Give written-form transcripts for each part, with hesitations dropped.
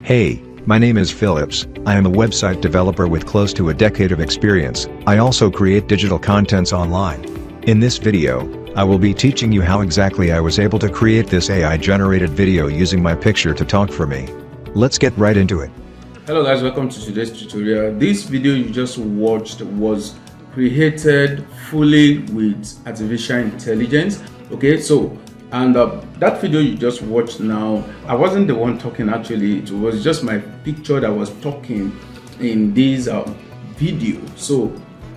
Hey, my name is Phillips. I am a website developer with close to a decade of experience. I also create digital contents online. In this video, I will be teaching you how exactly I was able to create this AI-generated video using my picture to talk for me. Let's get right into it. Hello guys, welcome to today's tutorial. This video you just watched was created fully with artificial intelligence. Okay, so that video you just watched now, I wasn't the one talking actually. It was just my picture that was talking in this video. So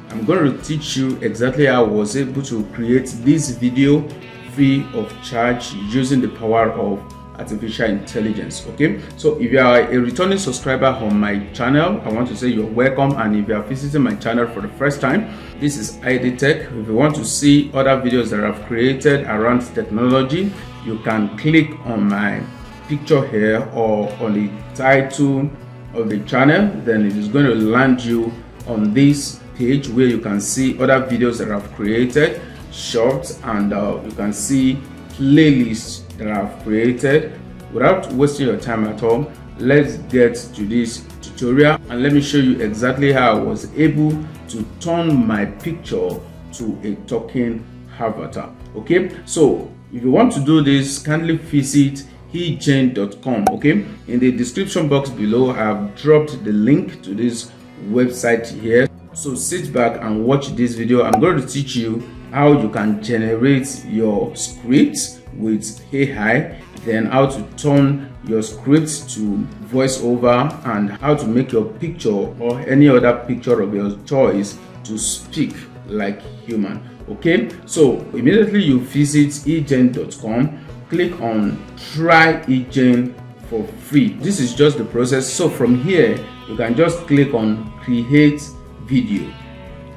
I'm going to teach you exactly how I was able to create this video free of charge using the power of artificial intelligence. Okay, so if you are a returning subscriber on my channel, I want to say you're welcome. And if you are visiting my channel for the first time, this is ID Tech. If you want to see other videos that I've created around technology, you can click on my picture here or on the title of the channel. Then it is going to land you on this page where you can see other videos that I've created, shorts, and you can see playlists that I've created. Without wasting your time at all, let's get to this tutorial and let me show you exactly how I was able to turn my picture to a talking avatar. Okay, so if you want to do this, kindly visit hegen.com. okay, in the description box below I have dropped the link to this website here. So sit back and watch this video. I'm going to teach you how you can generate your scripts with AI, then how to turn your scripts to voiceover, and how to make your picture or any other picture of your choice to speak like human. Okay, so immediately you visit hegen.com, click on try hegen for free. This is just the process. So from here you can just click on create video.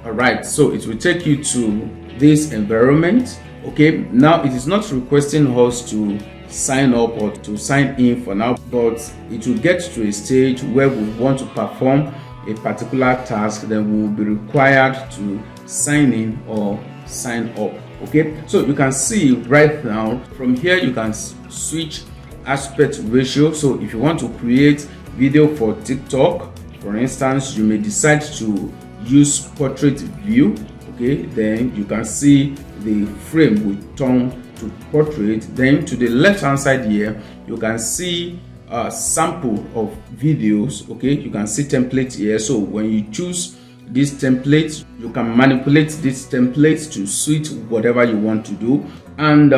All right, so it will take you to this environment. Okay, now it is not requesting us to sign up or to sign in for now, but it will get to a stage where we want to perform a particular task, then we will be required to sign in or sign up. Okay, so you can see right now from here you can switch aspect ratio. So if you want to create video for TikTok, for instance, you may decide to use portrait view. Okay, then you can see the frame will turn to portrait. Then to the left hand side here you can see a sample of videos. Okay, you can see template here. So when you choose this template, you can manipulate this template to suit whatever you want to do. And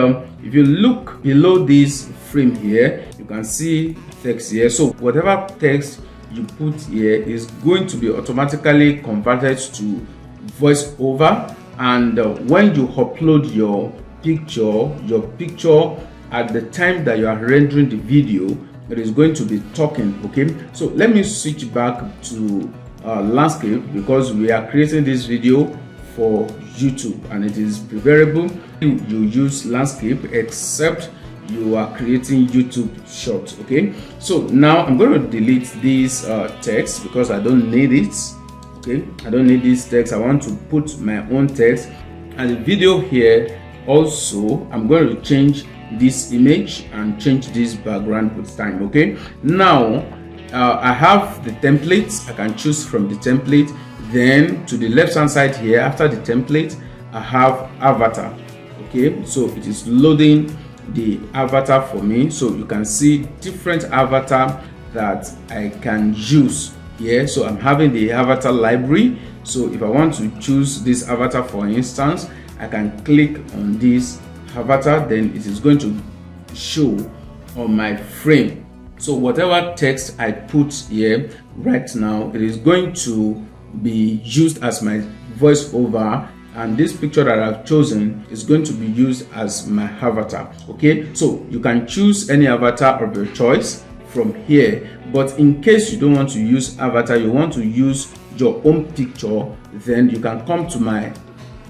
if you look below this frame here, you can see text here. So whatever text you put here is going to be automatically converted to voice over. And when you upload your picture at the time that you are rendering the video, it is going to be talking. Okay, so let me switch back to landscape, because we are creating this video for YouTube and it is preferable you use landscape except you are creating YouTube shorts. Okay, so now I'm going to delete this text because I don't need it. Okay, I don't need this text. I want to put my own text. And the video here also, I'm going to change this image and change this background with time. Okay, now I have the templates. I can choose from the template. Then to the left hand side here, after the template, I have avatar. Okay, so it is loading the avatar for me. So you can see different avatar that I can use here. So I'm having the avatar library. So if I want to choose this avatar, for instance, I can click on this avatar, then it is going to show on my frame. So whatever text I put here right now, it is going to be used as my voiceover, and this picture that I've chosen is going to be used as my avatar. Okay, so you can choose any avatar of your choice from here, but in case you don't want to use avatar, you want to use your own picture, then you can come to my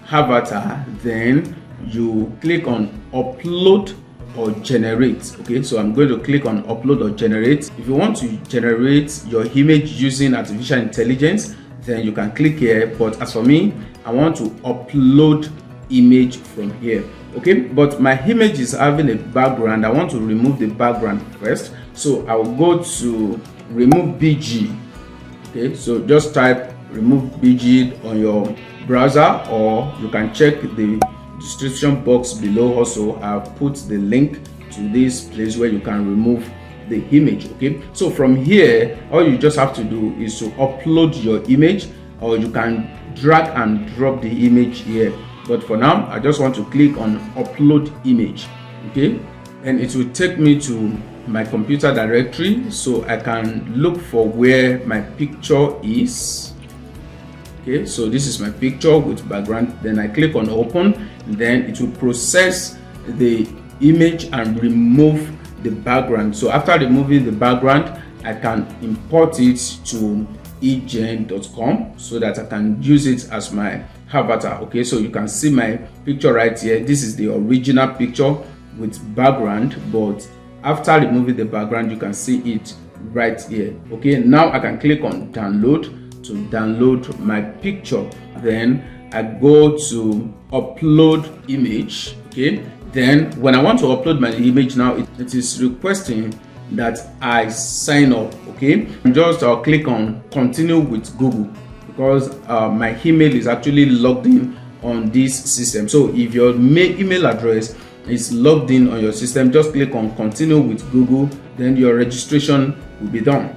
avatar, then you click on upload or generate. Okay, so I'm going to click on upload or generate. If you want to generate your image using artificial intelligence, then you can click here, but as for me, I want to upload image from here. Okay, but my image is having a background. I want to remove the background first, so I will go to remove BG. Okay, so just type remove BG on your browser, or you can check the description box below. Also, I've put the link to this place where you can remove the image. Okay, so from here, all you just have to do is to upload your image, or you can drag and drop the image here. But for now, I just want to click on upload image. Okay, and it will take me to my computer directory, so I can look for where my picture is. Okay, so this is my picture with background. Then I click on open, then it will process the image and remove the background. So after removing the background, I can import it to egen.com so that I can use it as my avatar. Okay, so you can see my picture right here. This is the original picture with background, but after removing the background, you can see it right here. Okay, now I can click on download to download my picture. Then I go to upload image. Okay, then when I want to upload my image now, it is requesting that I sign up. Okay, just click on continue with Google, because my email is actually logged in on this system. So if your email address is logged in on your system, just click on continue with Google, then your registration will be done.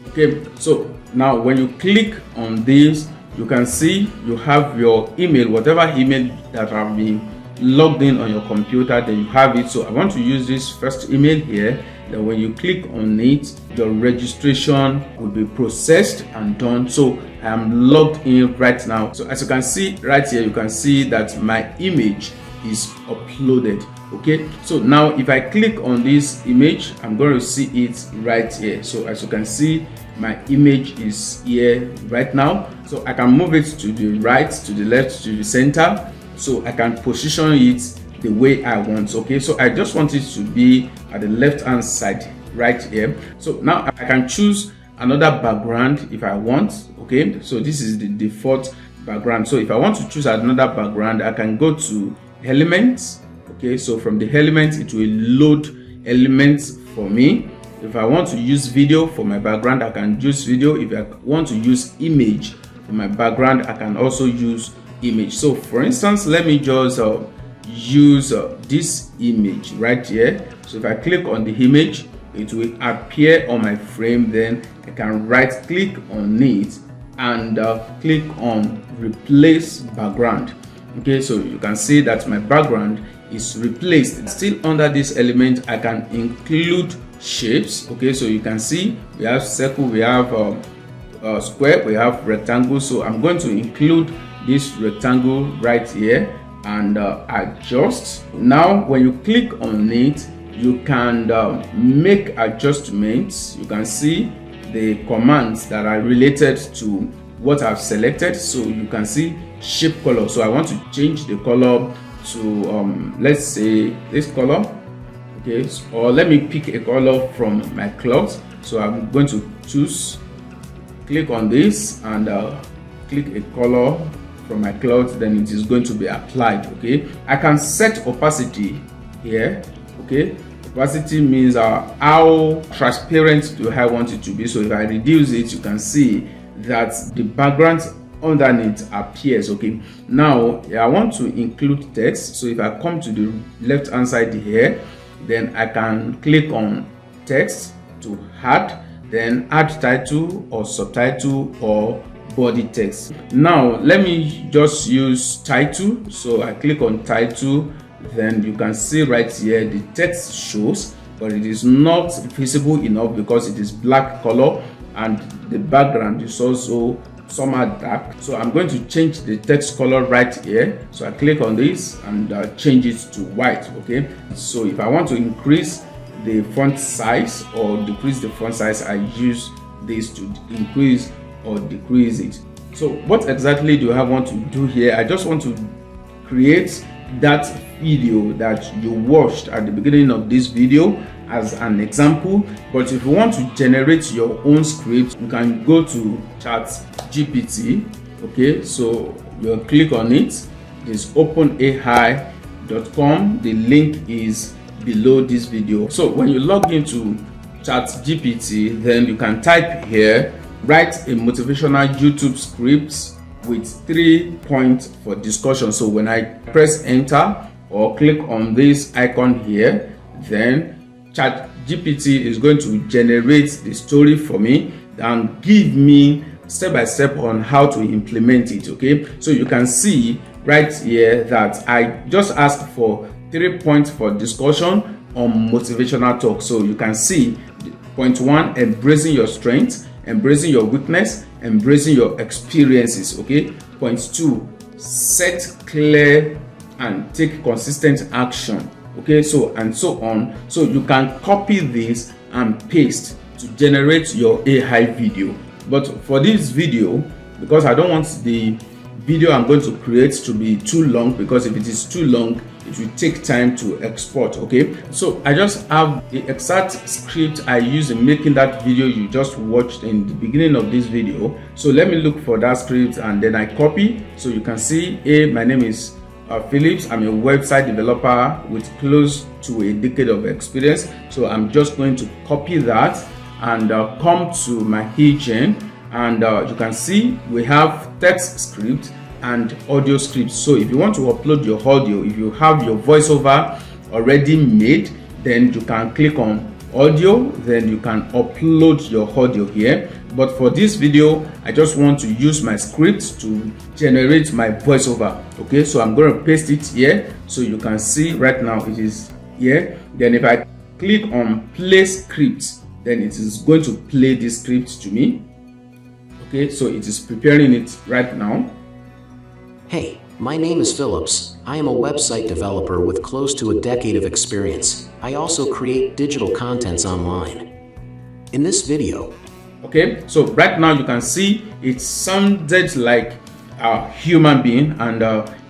Okay, so now when you click on this, you can see you have your email, whatever email that have been logged in on your computer, then you have it. So I want to use this first email here. Then when you click on it, your registration will be processed and done. So I am logged in right now. So as you can see right here, you can see that my image is uploaded. Okay, so now if I click on this image, I'm going to see it right here. So as you can see, my image is here right now. So I can move it to the right, to the left, to the center, so I can position it the way I want. Okay, so I just want it to be at the left hand side right here. So now I can choose another background if I want. Okay, so this is the default background. So if I want to choose another background, I can go to elements. Okay, so from the elements, it will load elements for me. If I want to use video for my background, I can use video. If I want to use image for my background, I can also use image. So for instance, let me just use this image right here. So if I click on the image, it will appear on my frame. Then I can right click on it and click on replace background. Okay, so you can see that my background is replaced. Still under this element, I can include shapes. Okay, so you can see we have circle, we have square, we have rectangle. So I'm going to include this rectangle right here and adjust. Now when you click on it, you can make adjustments. You can see the commands that are related to what I've selected. So you can see shape color. So I want to change the color to let's say this color. Okay, or let me pick a color from my cloth. So I'm going to choose, click on this and click a color from my cloth, then it is going to be applied. Okay, I can set opacity here. Okay, opacity means how transparent do I want it to be. So if I reduce it, you can see that the background underneath appears. Okay, now I want to include text. So if I come to the left hand side here, then I can click on text to add, then add title or subtitle or body text. Now let me just use title. So I click on title, then you can see right here the text shows, but it is not visible enough because it is black color and the background is also somehow dark. So I'm going to change the text color right here. So I click on this and change it to white. Okay, so if I want to increase the font size or decrease the font size, I use this to increase or decrease it. So what exactly do I want to do here? I just want to create that video that you watched at the beginning of this video as an example. But if you want to generate your own script, you can go to ChatGPT. Okay, so you'll click on it. It's openai.com. The link is below this video. So when you log into ChatGPT, then you can type here, write a motivational YouTube script with 3 points for discussion. So when I press enter or click on this icon here, then ChatGPT is going to generate the story for me and give me step by step on how to implement it. Okay, so you can see right here that I just asked for 3 points for discussion on motivational talk. So you can see point 1, embracing your strengths, embracing your weakness, embracing your experiences. Okay, point 2, set clear and take consistent action. Okay, so and so on. So you can copy this and paste to generate your AI video. But for this video, because I don't want the video I'm going to create to be too long, because if it is too long it will take time to export. Okay, so I just have the exact script I used in making that video you just watched in the beginning of this video. So let me look for that script and then I copy. So you can see, my name is Phillips. I'm a website developer with close to a decade of experience. So I'm just going to copy that and come to my agent, and you can see we have text script and audio script. So if you want to upload your audio, if you have your voiceover already made, then you can click on audio, then you can upload your audio here. But for this video, I just want to use my script to generate my voiceover. Okay, so I'm going to paste it here so you can see right now it is here. Then if I click on play script, then it is going to play this script to me. Okay, so it is preparing it right now. Hey, my name is Phillips. I am a website developer with close to a decade of experience. I also create digital contents online. In this video, okay, so right now you can see it sounded like a human being, and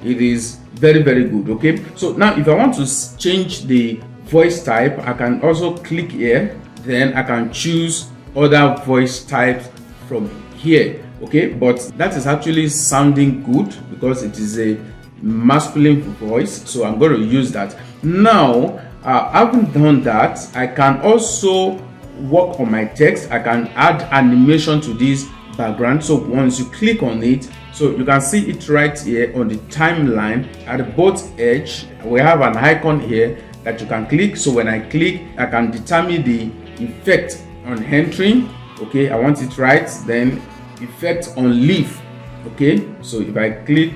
it is very good. Okay, so now if I want to change the voice type, I can also click here, then I can choose other voice types from here. Okay, but that is actually sounding good because it is a masculine voice, so I'm going to use that. Now having done that, I can also work on my text. I can add animation to this background. So once you click on it, so you can see it right here on the timeline at both edge. We have an icon here that you can click. So when I click, I can determine the effect on entering. Okay, I want it right. Then effect on leaf. Okay, so if I click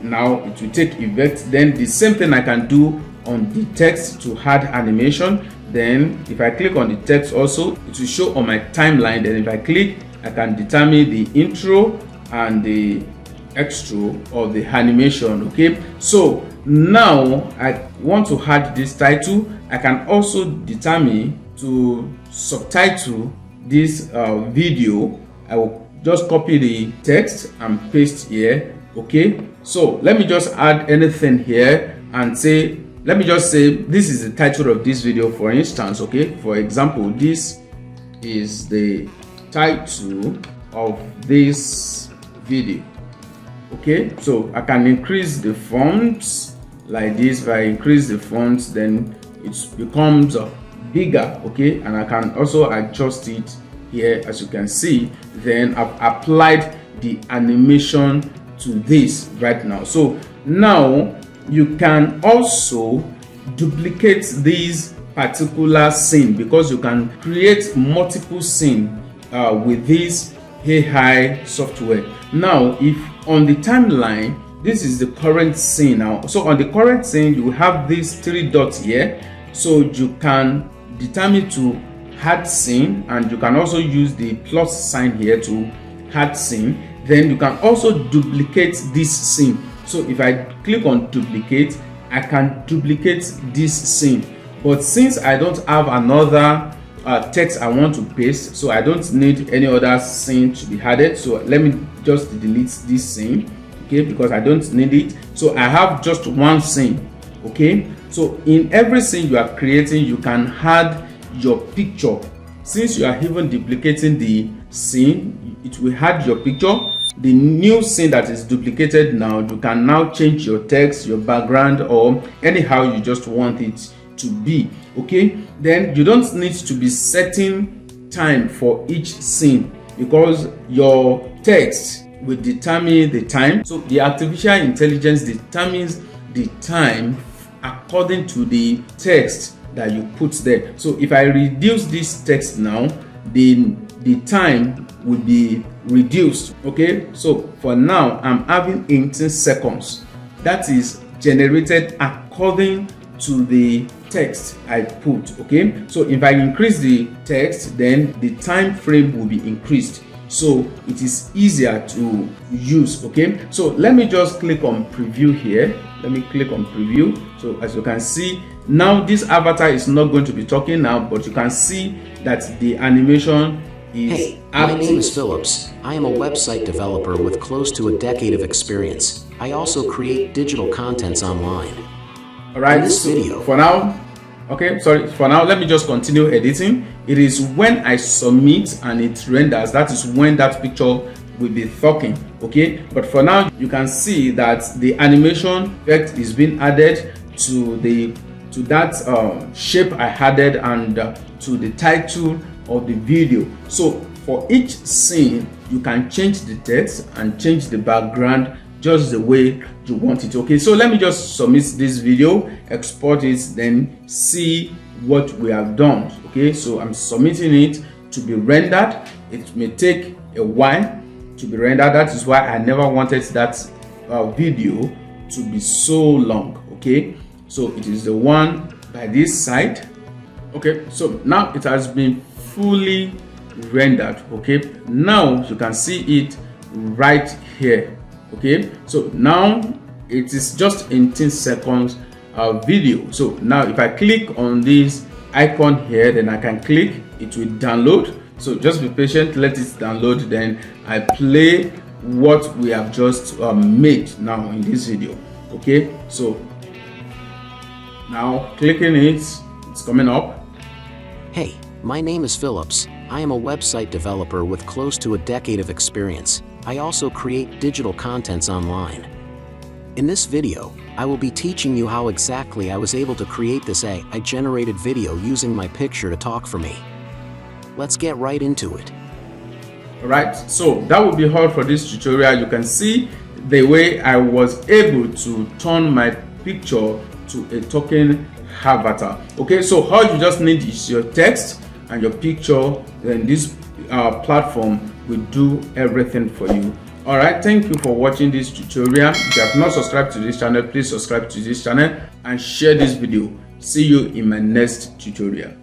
now, it will take effect. Then the same thing I can do on the text to add animation. Then if I click on the text also, it will show on my timeline. Then if I click, I can determine the intro and the extra or the animation. Okay, so now I want to add this title. I can also determine to subtitle this video. I will just copy the text and paste here. Okay, so let me just add anything here and say, let me just say this is the title of this video, for instance. Okay, for example, this is the title of this video. Okay, so I can increase the fonts like this. If I increase the fonts, then it becomes bigger. Okay, and I can also adjust it here, as you can see. Then I've applied the animation to this right now. So now you can also duplicate this particular scene, because you can create multiple scenes with this AI software. Now if on the timeline, this is the current scene now. So on the current scene, you have these 3 dots here, so you can determine to add scene, and you can also use the plus sign here to add scene. Then you can also duplicate this scene. So if I click on duplicate, I can duplicate this scene. But since I don't have another text I want to paste, so I don't need any other scene to be added. So let me just delete this scene, okay, because I don't need it. So I have just one scene. Okay, so in every scene you are creating, you can add your picture. Since you are even duplicating the scene, it will add your picture. The new scene that is duplicated now, you can now change your text, your background, or anyhow you just want it to be. Okay, then you don't need to be setting time for each scene, because your text will determine the time. So the artificial intelligence determines the time according to the text that you put there. So if I reduce this text now, the time will be reduced. Okay, so for now I'm having 18 seconds. That is generated according to the text I put. Okay, so if I increase the text, then the time frame will be increased, so it is easier to use. Okay, so let me just click on preview here. Let me click on preview. So as you can see, now this avatar is not going to be talking now, but you can see that the animation is Hey, active. my name is Phillips. I am a website developer with close to a decade of experience. I also create digital contents online. All right, In this so video, for now, for now, let me just continue editing. It is when I submit and it renders, that is when that picture will be talking. Okay, but for now you can see that the animation effect is being added to that shape I added, and to the title of the video. So for each scene you can change the text and change the background just the way you want it. Okay, so let me just submit this video, export it, then see what we have done. Okay, so I'm submitting it to be rendered. It may take a while to be rendered. That is why I never wanted that video to be so long. Okay, so it is the one by this side. Okay, so now it has been fully rendered. Okay, now you can see it right here. Okay, so now it is just 18 seconds video. So now if I click on this icon here, then I can click, it will download. So just be patient, let it download, then I play what we have just made now in this video. Okay, so now clicking it, it's coming up. Hey, my name is Phillips. I am a website developer with close to a decade of experience. I also create digital contents online. In this video, I will be teaching you how exactly I was able to create this AI-generated video using my picture to talk for me. Let's get right into it. Alright, so that will be all for this tutorial. You can see the way I was able to turn my picture to a talking avatar. Okay, so all you just need is your text and your picture, then this platform will do everything for you. All right, thank you for watching this tutorial. If you have not subscribed to this channel, please subscribe to this channel and share this video. See you in my next tutorial.